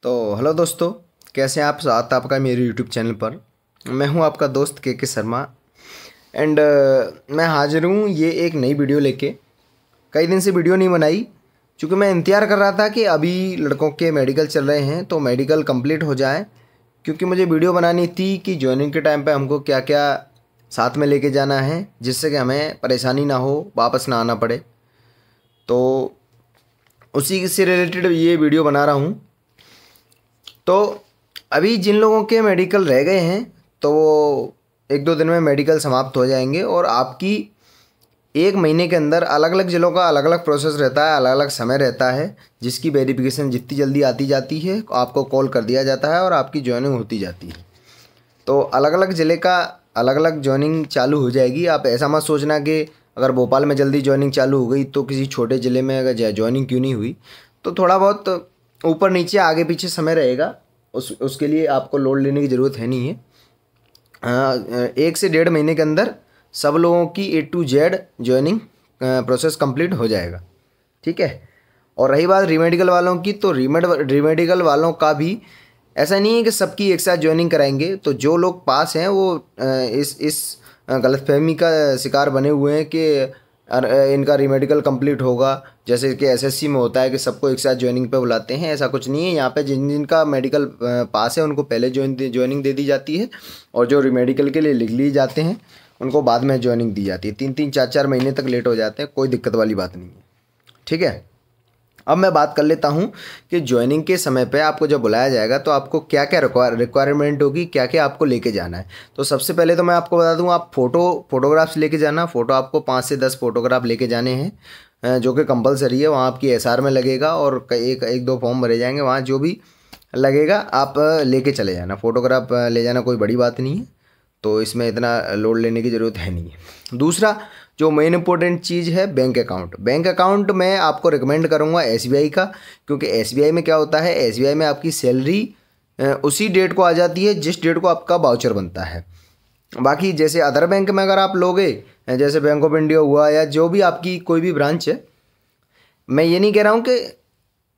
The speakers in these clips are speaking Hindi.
तो हेलो दोस्तों, कैसे हैं आप? स्वागत है आपका मेरे यूट्यूब चैनल पर। मैं हूं आपका दोस्त के शर्मा एंड मैं हाजिर हूं ये एक नई वीडियो लेके। कई दिन से वीडियो नहीं बनाई क्योंकि मैं इंतज़ार कर रहा था कि अभी लड़कों के मेडिकल चल रहे हैं तो मेडिकल कंप्लीट हो जाए, क्योंकि मुझे वीडियो बनानी थी कि ज्वाइनिंग के टाइम पे हमको क्या क्या साथ में लेके जाना है जिससे कि हमें परेशानी ना हो, वापस ना आना पड़े। तो उसी से रिलेटेड ये वीडियो बना रहा हूँ। तो अभी जिन लोगों के मेडिकल रह गए हैं तो वो एक दो दिन में मेडिकल समाप्त हो जाएंगे और आपकी एक महीने के अंदर अलग अलग जिलों का अलग अलग प्रोसेस रहता है, अलग अलग समय रहता है, जिसकी वेरिफिकेशन जितनी जल्दी आती जाती है आपको कॉल कर दिया जाता है और आपकी ज्वाइनिंग होती जाती है। तो अलग अलग ज़िले का अलग अलग ज्वाइनिंग चालू हो जाएगी। आप ऐसा मत सोचना कि अगर भोपाल में जल्दी ज्वाइनिंग चालू हो गई तो किसी छोटे ज़िले में अगर ज्वाइनिंग क्यों नहीं हुई। तो थोड़ा बहुत ऊपर नीचे आगे पीछे समय रहेगा, उसके लिए आपको लोड लेने की ज़रूरत है नहीं है। 1 से 1.5 महीने के अंदर सब लोगों की A to Z joining process complete हो जाएगा, ठीक है। और रही बात रीमेडिकल वालों की, तो रीमेडिकल वालों का भी ऐसा नहीं है कि सबकी एक साथ ज्वाइनिंग कराएंगे। तो जो लोग पास हैं वो इस गलतफहमी का शिकार बने हुए हैं कि इनका रीमेडिकल कंप्लीट होगा, जैसे कि एसएससी में होता है कि सबको एक साथ ज्वाइनिंग पे बुलाते हैं। ऐसा कुछ नहीं है। यहाँ पे जिनका मेडिकल पास है उनको पहले ज्वाइनिंग दे दी जाती है और जो रीमेडिकल के लिए लिख लिए जाते हैं उनको बाद में ज्वाइनिंग दी जाती है। 3-3 4-4 महीने तक लेट हो जाते हैं, कोई दिक्कत वाली बात नहीं है, ठीक है। अब मैं बात कर लेता हूँ कि ज्वाइनिंग के समय पे आपको जब बुलाया जाएगा तो आपको क्या क्या रिक्वायरमेंट होगी, क्या क्या आपको लेके जाना है। तो सबसे पहले तो मैं आपको बता दूँ, आप फोटोग्राफ्स लेके जाना। फ़ोटो आपको 5 से 10 फोटोग्राफ लेके जाने हैं, जो कि कंपलसरी है। वहाँ आपकी एसआर में लगेगा और एक दो फॉर्म भरे जाएंगे, वहाँ जो भी लगेगा आप लेके चले जाना। फ़ोटोग्राफ ले जाना कोई बड़ी बात नहीं है, तो इसमें इतना लोड लेने की ज़रूरत है नहीं है। दूसरा जो मेन इंपॉर्टेंट चीज़ है, बैंक अकाउंट। बैंक अकाउंट मैं आपको रिकमेंड करूँगा एसबीआई का, क्योंकि एसबीआई में क्या होता है, एसबीआई में आपकी सैलरी उसी डेट को आ जाती है जिस डेट को आपका वाउचर बनता है। बाकी जैसे अदर बैंक में अगर आप लोगे, जैसे बैंक ऑफ इंडिया हुआ या जो भी आपकी कोई भी ब्रांच है, मैं ये नहीं कह रहा हूँ कि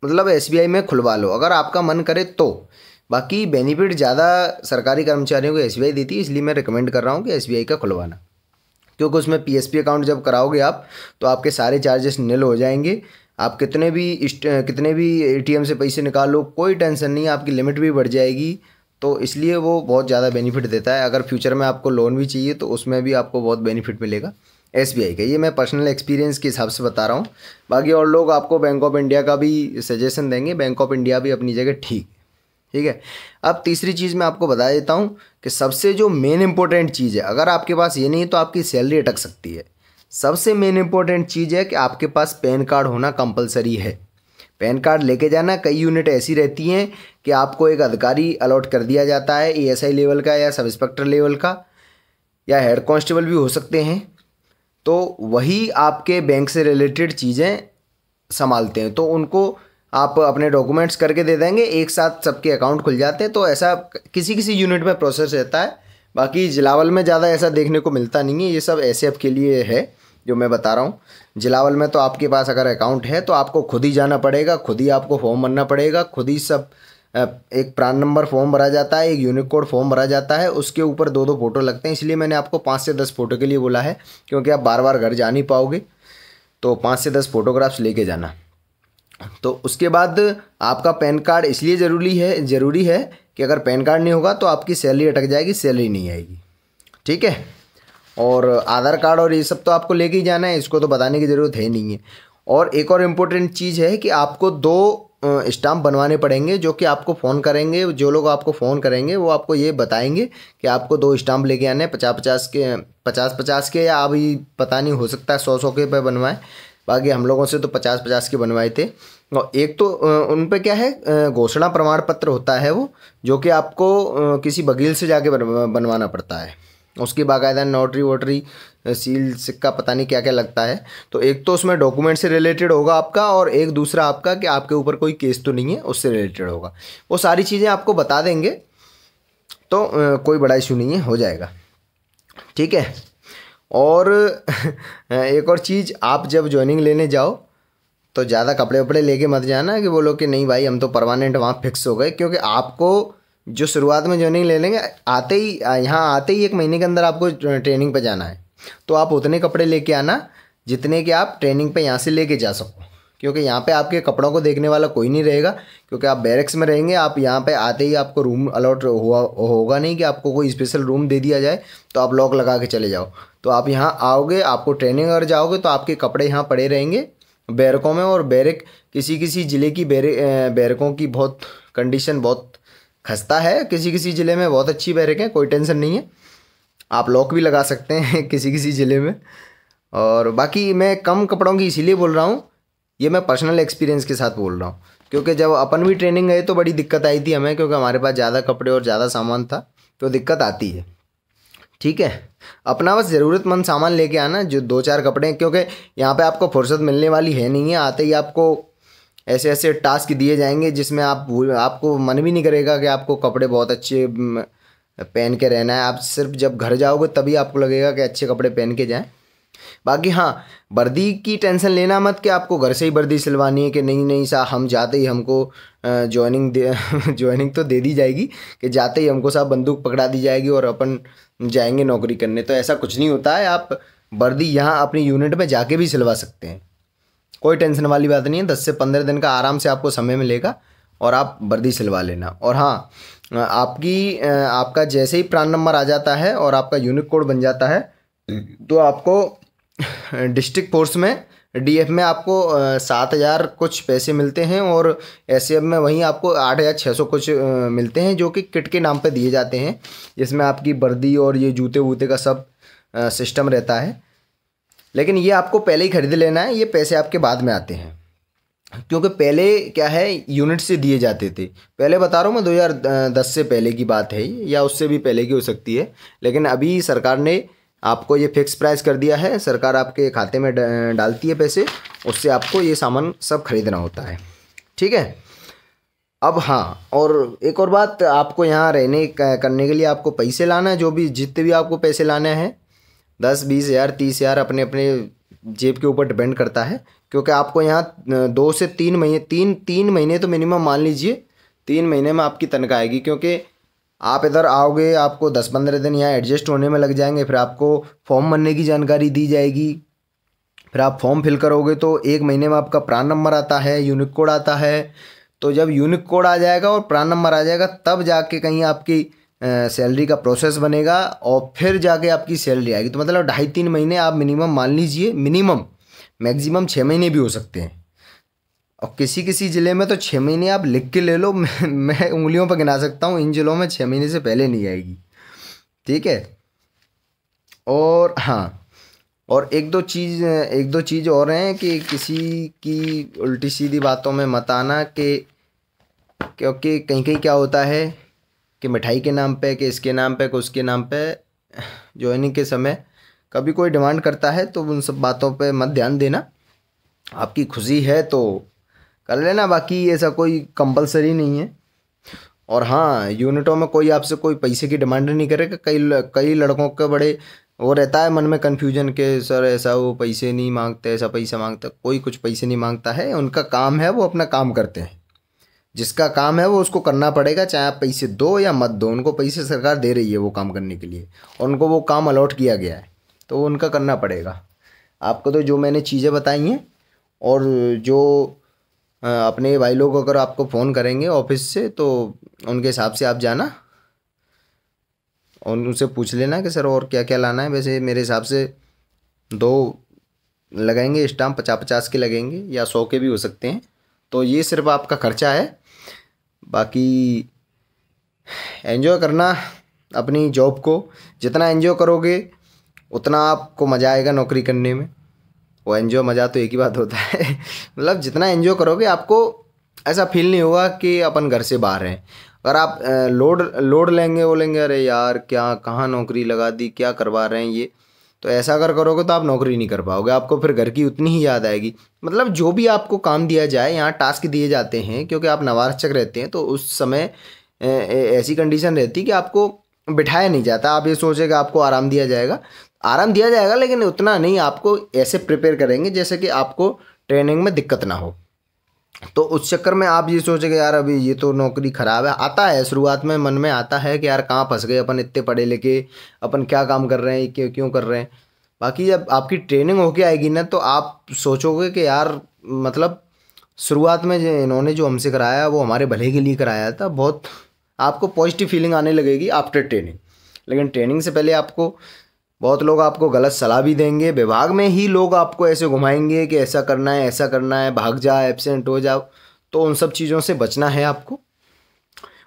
मतलब एसबीआई में खुलवा लो अगर आपका मन करे तो। बाकी बेनिफिट ज़्यादा सरकारी कर्मचारियों को एसबीआई देती है, इसलिए मैं रिकमेंड कर रहा हूँ कि एसबीआई का खुलवाना, क्योंकि उसमें पीएसपी अकाउंट जब कराओगे आप तो आपके सारे चार्जेस निल हो जाएंगे। आप कितने भी एटीएम से पैसे निकालो, कोई टेंशन नहीं, आपकी लिमिट भी बढ़ जाएगी। तो इसलिए वो बहुत ज़्यादा बेनिफिट देता है। अगर फ्यूचर में आपको लोन भी चाहिए तो उसमें भी आपको बहुत बेनिफिट मिलेगा एसबीआई का। ये मैं पर्सनल एक्सपीरियंस के हिसाब से बता रहा हूँ। बाकी और लोग आपको बैंक ऑफ इंडिया का भी सजेशन देंगे, बैंक ऑफ इंडिया भी अपनी जगह ठीक है। अब तीसरी चीज़ मैं आपको बता देता हूँ कि सबसे जो मेन इंपॉर्टेंट चीज़ है, अगर आपके पास ये नहीं है तो आपकी सैलरी अटक सकती है। सबसे मेन इंपॉर्टेंट चीज़ है कि आपके पास पैन कार्ड होना कंपलसरी है। पैन कार्ड लेके जाना। कई यूनिट ऐसी रहती हैं कि आपको एक अधिकारी अलॉट कर दिया जाता है, एएसआई लेवल का या सब इंस्पेक्टर लेवल का या हेड कांस्टेबल भी हो सकते हैं, तो वही आपके बैंक से रिलेटेड चीज़ें संभालते हैं। तो उनको आप अपने डॉक्यूमेंट्स करके दे देंगे, एक साथ सबके अकाउंट खुल जाते हैं। तो ऐसा किसी यूनिट में प्रोसेस रहता है। बाकी जिलावल में ज़्यादा ऐसा देखने को मिलता नहीं है, ये सब एसएफ के लिए है जो मैं बता रहा हूँ। जिलावल में तो आपके पास अगर अकाउंट है तो आपको खुद ही जाना पड़ेगा, खुद ही आपको फॉर्म भरना पड़ेगा, खुद ही सब एक प्रान नंबर फॉर्म भरा जाता है, एक यूनिक कोड फॉर्म भरा जाता है, उसके ऊपर 2-2 फोटो लगते हैं। इसलिए मैंने आपको 5 से 10 फोटो के लिए बोला है, क्योंकि आप बार बार घर जा नहीं पाओगे। तो 5 से 10 फोटोग्राफ्स लेके जाना। तो उसके बाद आपका पैन कार्ड इसलिए ज़रूरी है कि अगर पैन कार्ड नहीं होगा तो आपकी सैलरी अटक जाएगी, सैलरी नहीं आएगी, ठीक है। और आधार कार्ड और ये सब तो आपको लेके ही जाना है, इसको तो बताने की ज़रूरत है नहीं है। और एक और इम्पोर्टेंट चीज़ है कि आपको 2 स्टाम्प बनवाने पड़ेंगे, जो कि आपको फ़ोन करेंगे। जो लोग आपको फ़ोन करेंगे वो आपको ये बताएंगे कि आपको 2 स्टाम्प लेके आने हैं, 50-50 के, या अभी पता नहीं, हो सकता है 100-100 के पे बनवाएं। बाकी हम लोगों से तो 50-50 के बनवाए थे। और एक तो उन पे क्या है, घोषणा प्रमाण पत्र होता है वो, जो कि आपको किसी वकील से जाके बनवाना पड़ता है। उसकी बाकायदा नोटरी वोटरी सील सिक्का पता नहीं क्या क्या लगता है। तो एक तो उसमें डॉक्यूमेंट से रिलेटेड होगा आपका, और एक दूसरा आपका कि आपके ऊपर कोई केस तो नहीं है, उससे रिलेटेड होगा। वो सारी चीज़ें आपको बता देंगे, तो कोई बड़ा इशू नहीं है, हो जाएगा, ठीक है। और एक और चीज़, आप जब ज्वाइनिंग लेने जाओ तो ज़्यादा कपड़े वपड़े लेके मत जाना कि बोलो कि नहीं भाई हम तो परमानेंट वहाँ फिक्स हो गए, क्योंकि आपको जो शुरुआत में ज्वाइनिंग ले लेंगे, आते ही यहाँ आते ही 1 महीने के अंदर आपको ट्रेनिंग पे जाना है, तो आप उतने कपड़े लेके आना जितने कि आप ट्रेनिंग पे यहाँ से लेके जा सको, क्योंकि यहाँ पे आपके कपड़ों को देखने वाला कोई नहीं रहेगा, क्योंकि आप बैरक्स में रहेंगे। आप यहाँ पे आते ही आपको रूम अलॉट होगा नहीं कि आपको कोई स्पेशल रूम दे दिया जाए तो आप लॉक लगा के चले जाओ। तो आप यहाँ आओगे, आपको ट्रेनिंग अगर जाओगे तो आपके कपड़े यहाँ पड़े रहेंगे बैरकों में। और बैरक किसी किसी ज़िले की बैरकों की बहुत कंडीशन बहुत खस्ता है, किसी किसी ज़िले में बहुत अच्छी बैरक है, कोई टेंशन नहीं है, आप लॉक भी लगा सकते हैं किसी किसी ज़िले में। और बाकी मैं कम कपड़ों की इसीलिए बोल रहा हूँ, ये मैं पर्सनल एक्सपीरियंस के साथ बोल रहा हूँ, क्योंकि जब अपन भी ट्रेनिंग गए तो बड़ी दिक्कत आई थी हमें, क्योंकि हमारे पास ज़्यादा कपड़े और ज़्यादा सामान था, तो दिक्कत आती है। ठीक है, अपना बस ज़रूरतमंद सामान लेके आना, जो 2-4 कपड़े, क्योंकि यहाँ पे आपको फुर्सत मिलने वाली है नहीं है। आते ही आपको ऐसे ऐसे टास्क दिए जाएंगे जिसमें आपको मन भी नहीं करेगा कि आपको कपड़े बहुत अच्छे पहन के रहना है। आप सिर्फ जब घर जाओगे तभी आपको लगेगा कि अच्छे कपड़े पहन के जाएं। बाकी हाँ, वर्दी की टेंशन लेना मत कि आपको घर से ही वर्दी सिलवानी है, कि नहीं नहीं साहब हम जाते ही हमको ज्वाइनिंग तो दे दी जाएगी कि जाते ही हमको साहब बंदूक पकड़ा दी जाएगी और अपन जाएंगे नौकरी करने। तो ऐसा कुछ नहीं होता है, आप वर्दी यहाँ अपनी यूनिट में जाके भी सिलवा सकते हैं, कोई टेंशन वाली बात नहीं है। 10 से 15 दिन का आराम से आपको समय मिलेगा और आप वर्दी सिलवा लेना। और हाँ, आपका जैसे ही प्रान नंबर आ जाता है और आपका यूनिक कोड बन जाता है, तो आपको डिस्ट्रिक्ट फोर्स में डीएफ में आपको 7,000 कुछ पैसे मिलते हैं, और एसएफ में वहीं आपको 8,600 कुछ मिलते हैं, जो कि किट के नाम पे दिए जाते हैं, जिसमें आपकी वर्दी और ये जूते वूते का सब सिस्टम रहता है। लेकिन ये आपको पहले ही खरीद लेना है, ये पैसे आपके बाद में आते हैं, क्योंकि पहले क्या है यूनिट से दिए जाते थे। पहले बता रहा हूँ मैं, 2010 से पहले की बात है या उससे भी पहले की हो सकती है, लेकिन अभी सरकार ने आपको ये फिक्स प्राइस कर दिया है, सरकार आपके खाते में डालती है पैसे, उससे आपको ये सामान सब खरीदना होता है। ठीक है, अब हाँ, और एक और बात, आपको यहाँ रहने करने के लिए आपको पैसे लाना है, जो भी जितने भी आपको पैसे लाने हैं, 10-20 हज़ार 30 हज़ार अपने अपने जेब के ऊपर डिपेंड करता है, क्योंकि आपको यहाँ 2 से 3 महीने 3 महीने तो मिनिमम मान लीजिए, 3 महीने में आपकी तनख्वाह आएगी, क्योंकि आप इधर आओगे, आपको 10-15 दिन यहाँ एडजस्ट होने में लग जाएंगे, फिर आपको फॉर्म भरने की जानकारी दी जाएगी, फिर आप फॉर्म फिल करोगे तो 1 महीने में आपका प्रान नंबर आता है, यूनिक कोड आता है। तो जब यूनिक कोड आ जाएगा और प्रान नंबर आ जाएगा, तब जाके कहीं आपकी सैलरी का प्रोसेस बनेगा और फिर जाके आपकी सैलरी आएगी। तो मतलब 2.5-3 महीने आप मिनिमम मान लीजिए, मिनिमम, मैक्सिमम 6 महीने भी हो सकते हैं, और किसी किसी ज़िले में तो 6 महीने आप लिख के ले लो, मैं उंगलियों पर गिना सकता हूँ, इन ज़िलों में 6 महीने से पहले नहीं आएगी। ठीक है, और हाँ, और एक दो चीज़ और हैं कि किसी की उल्टी सीधी बातों में मत आना, कि क्योंकि कहीं कहीं क्या होता है कि मिठाई के नाम पे, कि इसके नाम पे, कि उसके नाम पे ज्वाइनिंग के समय कभी कोई डिमांड करता है, तो उन सब बातों पे मत ध्यान देना। आपकी खुशी है तो कर लेना, बाकी ऐसा कोई कंपलसरी नहीं है। और हाँ, यूनिटों में कोई आपसे कोई पैसे की डिमांड नहीं करेगा। कई लड़कों का बड़े वो रहता है मन में कन्फ्यूजन के, सर ऐसा वो पैसे नहीं मांगते, ऐसा पैसा मांगता, कोई कुछ पैसे नहीं मांगता है, उनका काम है, वो अपना काम करते हैं, जिसका काम है वो उसको करना पड़ेगा, चाहे आप पैसे दो या मत दो, उनको पैसे सरकार दे रही है वो काम करने के लिए, और उनको वो काम अलॉट किया गया है, तो उनका करना पड़ेगा। आपको तो जो मैंने चीज़ें बताई हैं, और जो अपने भाई लोग अगर आपको फ़ोन करेंगे ऑफिस से, तो उनके हिसाब से आप जाना और उनसे पूछ लेना कि सर और क्या क्या लाना है। वैसे मेरे हिसाब से 2 लगाएंगे स्टाम्प, 50-50 के लगेंगे या 100 के भी हो सकते हैं। तो ये सिर्फ आपका खर्चा है, बाकी एंजॉय करना अपनी जॉब को, जितना एंजॉय करोगे उतना आपको मज़ा आएगा नौकरी करने में। वो एंजॉय मज़ा तो एक ही बात होता है मतलब जितना एंजॉय करोगे आपको ऐसा फील नहीं होगा कि अपन घर से बाहर हैं। अगर आप लोड लेंगे, बोलेंगे अरे यार क्या, कहाँ नौकरी लगा दी, क्या करवा रहे हैं ये, तो ऐसा अगर करोगे तो आप नौकरी नहीं कर पाओगे, आपको फिर घर की उतनी ही याद आएगी। मतलब जो भी आपको काम दिया जाए, यहाँ टास्क दिए जाते हैं, क्योंकि आप नवारचक रहते हैं, तो उस समय ऐसी कंडीशन रहती है कि आपको बिठाया नहीं जाता। आप ये सोचे कि आपको आराम दिया जाएगा, लेकिन उतना नहीं, आपको ऐसे प्रिपेयर करेंगे जैसे कि आपको ट्रेनिंग में दिक्कत ना हो। तो उस चक्कर में आप ये सोचे कि यार अभी ये तो नौकरी ख़राब है, आता है शुरुआत में मन में आता है कि यार कहाँ फंस गए अपन, इतने पढ़े लिखे, अपन क्या काम कर रहे हैं, क्यों क्यों कर रहे हैं। बाकी जब आपकी ट्रेनिंग होके आएगी ना तो आप सोचोगे कि यार मतलब शुरुआत में जो इन्होंने जो हमसे कराया वो हमारे भले के लिए कराया था, बहुत आपको पॉजिटिव फीलिंग आने लगेगी आफ्टर ट्रेनिंग। लेकिन ट्रेनिंग से पहले आपको बहुत लोग आपको गलत सलाह भी देंगे, विभाग में ही लोग आपको ऐसे घुमाएंगे कि ऐसा करना है, ऐसा करना है, भाग जा, एब्सेंट हो जाओ। तो उन सब चीज़ों से बचना है आपको।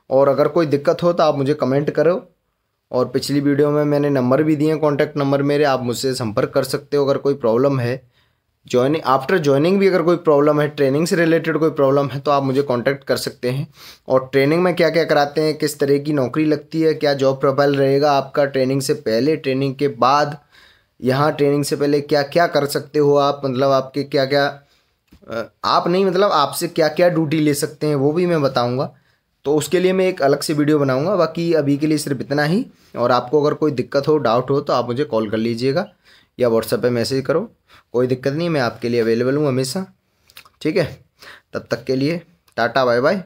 और अगर कोई दिक्कत हो तो आप मुझे कमेंट करो, और पिछली वीडियो में मैंने नंबर भी दिए हैं, कॉन्टैक्ट नंबर मेरे, आप मुझसे संपर्क कर सकते हो अगर कोई प्रॉब्लम है। ज्वाइनिंग आफ्टर ज्वाइनिंग भी अगर कोई प्रॉब्लम है, ट्रेनिंग से रिलेटेड कोई प्रॉब्लम है, तो आप मुझे कांटेक्ट कर सकते हैं। और ट्रेनिंग में क्या क्या कराते हैं, किस तरह की नौकरी लगती है, क्या जॉब प्रोफाइल रहेगा आपका, ट्रेनिंग से पहले, ट्रेनिंग के बाद, यहाँ ट्रेनिंग से पहले क्या क्या कर सकते हो आप, मतलब आपके क्या क्या आप नहीं मतलब आपसे क्या क्या ड्यूटी ले सकते हैं, वो भी मैं बताऊँगा। तो उसके लिए मैं एक अलग से वीडियो बनाऊँगा। बाकी अभी के लिए सिर्फ इतना ही। और आपको अगर कोई दिक्कत हो, डाउट हो, तो आप मुझे कॉल कर लीजिएगा या व्हाट्सएप पे मैसेज करो, कोई दिक्कत नहीं, मैं आपके लिए अवेलेबल हूँ हमेशा। ठीक है, तब तक के लिए टाटा बाय बाय।